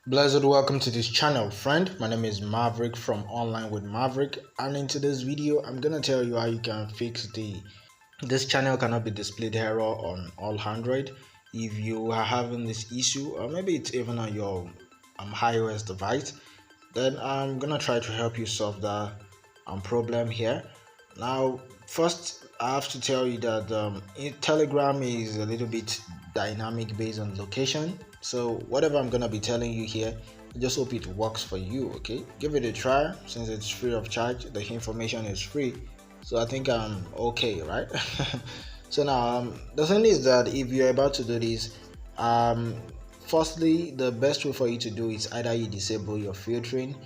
Blessed welcome to this channel, friend. My name is Maverick from Online with Maverick, and in today's video I'm gonna tell you how you can fix this channel cannot be displayed error on all Android. If you are having this issue, or maybe it's even on your iOS device, then I'm gonna try to help you solve that problem here. Now, first I have to tell you that Telegram is a little bit dynamic based on location. So whatever I'm gonna be telling you here, I just hope it works for you. Okay, give it a try. Since it's free of charge, the information is free, so I think I'm okay, right? So now the thing is that if you're about to do this, um firstly, the best way for you to do is either you disable your filtering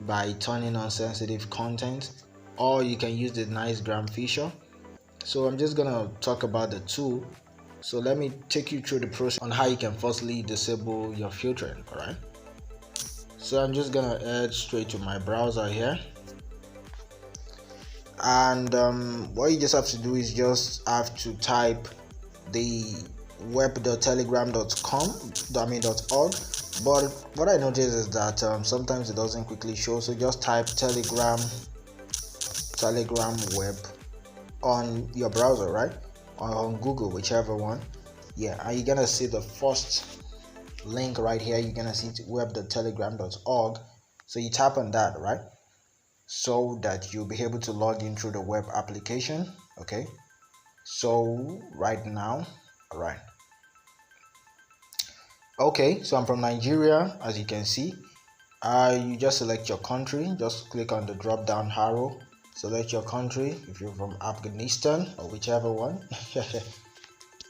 by turning on sensitive content, or you can use the Nicegram feature. So I'm just gonna talk about the two. So let me take you through the process on how you can firstly disable your filtering. All right, so I'm just gonna head straight to my browser here, and what you just have to do is just have to type the web.telegram.com.org. But what I noticed is that sometimes it doesn't quickly show, so just type telegram web on your browser, right, or on Google, whichever one. Yeah, and you're gonna see the first link right here. You're gonna see web.telegram.org, so you tap on that, right, so that you'll be able to log in through the web application. Okay, so right now, all right, okay, so I'm from Nigeria, as you can see. You just select your country, just click on the drop down arrow, select your country. If you're from Afghanistan or whichever one.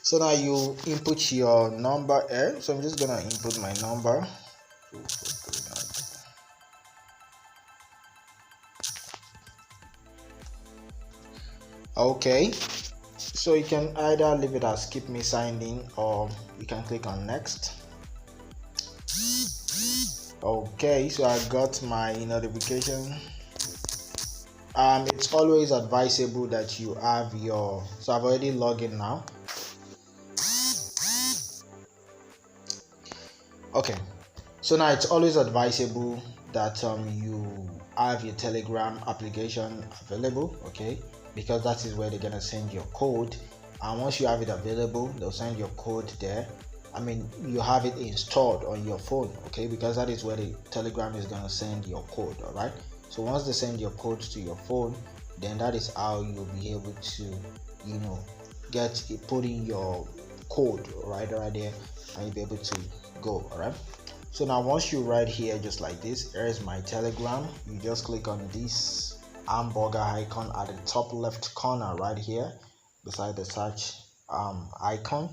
So now you input your number here. So I'm just gonna input my number. Okay, so you can either leave it as keep me signed in, or you can click on next. Okay, so I got my notification. It's always advisable that you have your, so I've already logged in now. Okay, so now it's always advisable that you have your Telegram application available, okay, because that is where they're gonna send your code, and once you have it available, they'll send your code there. I mean, you have it installed on your phone, okay, because that is where the Telegram is gonna send your code. All right, so once they send your code to your phone, then that is how you'll be able to, get put in your code right there, and you'll be able to go. All right, so now once you write here just like this, here's my Telegram. You just click on this hamburger icon at the top left corner right here beside the search icon.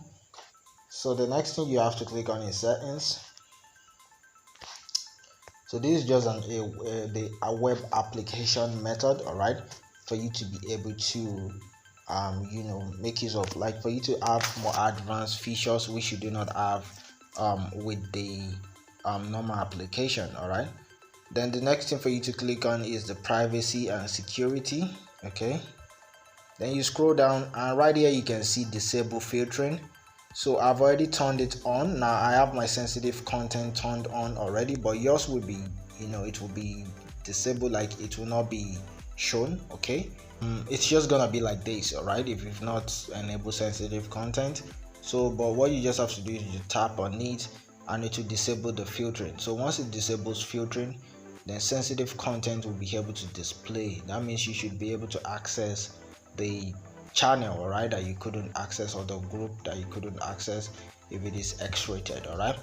So the next thing you have to click on is settings. So this is just a web application method, all right, for you to be able to make use of, like, for you to have more advanced features which you do not have with the normal application. All right, then the next thing for you to click on is the privacy and security. Okay, then you scroll down, and right here you can see disable filtering. So I've already turned it on. Now I have my sensitive content turned on already, but yours will be, it will be disabled, like it will not be shown. Okay, it's just gonna be like this, all right, if you've not enabled sensitive content. So but what you just have to do is you tap on it, and it will disable the filtering. So once it disables filtering, then sensitive content will be able to display. That means you should be able to access the channel, all right, that you couldn't access, or the group that you couldn't access if it is X-rated. All right,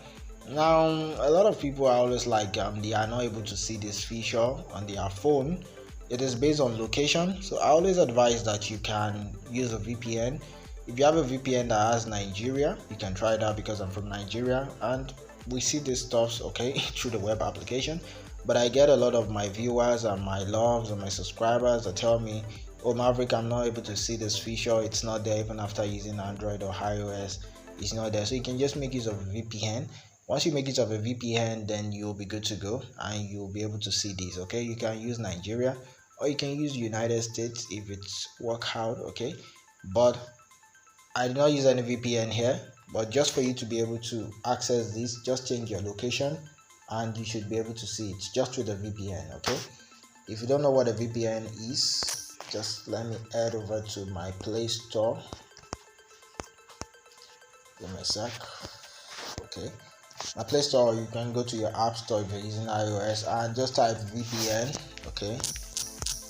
now a lot of people are always like they are not able to see this feature on their phone. It is based on location, so I always advise that you can use a VPN. If you have a VPN that has Nigeria, you can try that, because I'm from Nigeria and we see these stuffs, okay, through the web application. But I get a lot of my viewers and my loves and my subscribers that tell me, oh Maverick, I'm not able to see this feature, it's not there, even after using Android or iOS, it's not there. So you can just make use of a VPN. Once you make use of a VPN, then you'll be good to go, and you'll be able to see these. Okay, you can use Nigeria, or you can use United States if it's work out. Okay, but I do not use any VPN here. But just for you to be able to access this, just change your location and you should be able to see it just with a VPN. Okay, if you don't know what a VPN is, just let me head over to my Play Store. Give me a sec. Okay, my Play Store, you can go to your App Store if you're using iOS and just type VPN. Okay,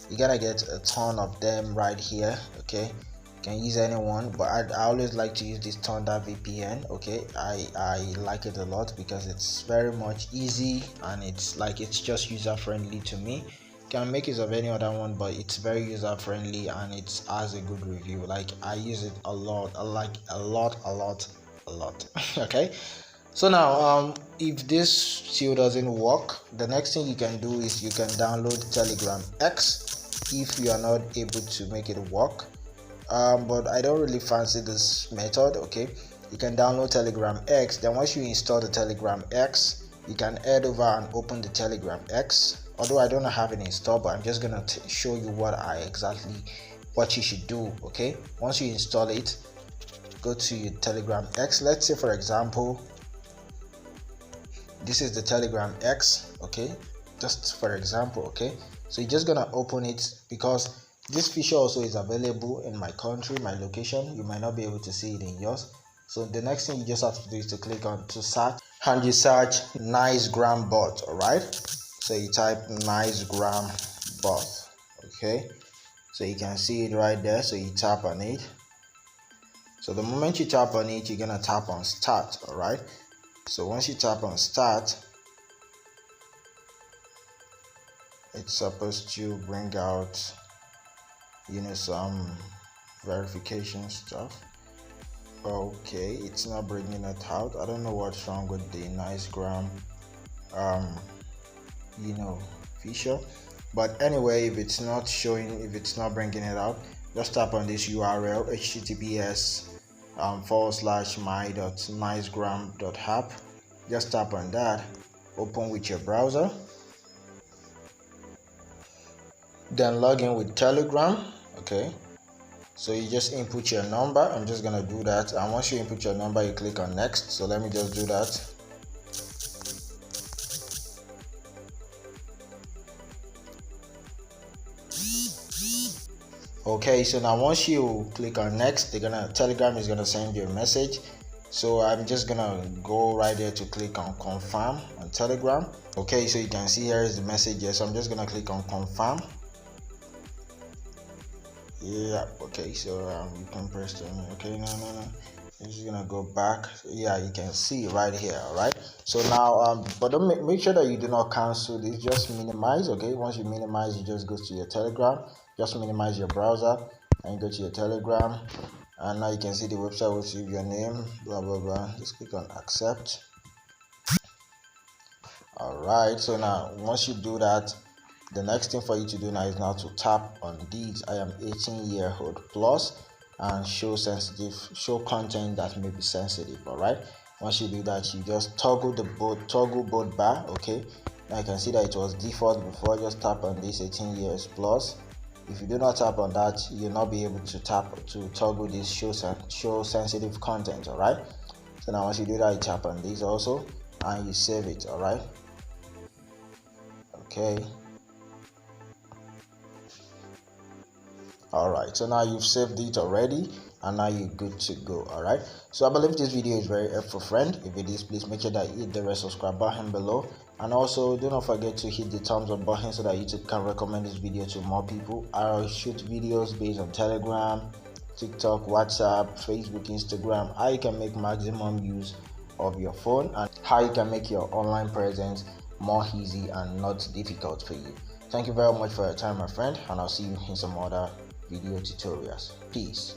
you're gonna get a ton of them right here. Okay, you can use anyone, but I always like to use this Thunder VPN. Okay, I like it a lot because it's very much easy and it's just user friendly to me. You can make use of any other one, but it's very user friendly and it has a good review. Like I use it a lot. I like a lot. Okay, so now if this still doesn't work, the next thing you can do is you can download Telegram X if you are not able to make it work. But I don't really fancy this method. Okay, you can download Telegram X. Then once you install the Telegram X, you can head over and open the Telegram X. Although I don't have it installed, but I'm just gonna show you what you should do. Okay, once you install it, go to your Telegram X. Let's say for example this is the Telegram X. Okay, just for example. Okay, so you're just gonna open it because this feature also is available in my country, my location. You might not be able to see it in yours. So the next thing you just have to do is to click on to search, and you search Nicegram bot. All right, so you type Nicegram bot. Okay, so you can see it right there. So you tap on it. So the moment you tap on it, you're gonna tap on start. All right, so once you tap on start, it's supposed to bring out some verification stuff. Okay, it's not bringing it out. I don't know what's wrong with the Nicegram feature, but anyway, if it's not bringing it out, just tap on this URL, https://my.nicegram.app. just tap on that, open with your browser, then log in with Telegram. Okay, so you just input your number. I'm just gonna do that, and once you input your number, you click on next. So let me just do that. Okay, so now once you click on next, Telegram is gonna send you a message. So I'm just gonna go right there to click on confirm on Telegram. Okay, so you can see here is the message here. So I'm just gonna click on confirm. Yeah, okay, so you can press the okay, no, I'm just gonna go back. Yeah, you can see right here. All right, so now but don't make sure that you do not cancel this, just minimize. Okay, once you minimize, you just go to your Telegram, just minimize your browser and you go to your Telegram, and now you can see the website will receive your name, blah blah blah. Just click on accept. All right, so now once you do that, the next thing for you to do now is now to tap on these I am 18-year-old plus and show content that may be sensitive. All right, once you do that, you just toggle both bar. Okay, now you can see that it was default before. Just tap on this 18 years plus. If you do not tap on that, you'll not be able to toggle this show sensitive content. All right, so now once you do that, you tap on this also and you save it. All right, okay. Alright, so now you've saved it already and now you're good to go. Alright, so I believe this video is very helpful, friend. If it is, please make sure that you hit the red subscribe button below, and also do not forget to hit the thumbs up button so that YouTube can recommend this video to more people. I shoot videos based on Telegram, TikTok, WhatsApp, Facebook, Instagram, how you can make maximum use of your phone and how you can make your online presence more easy and not difficult for you. Thank you very much for your time, my friend, and I'll see you in some other video tutorials. Peace.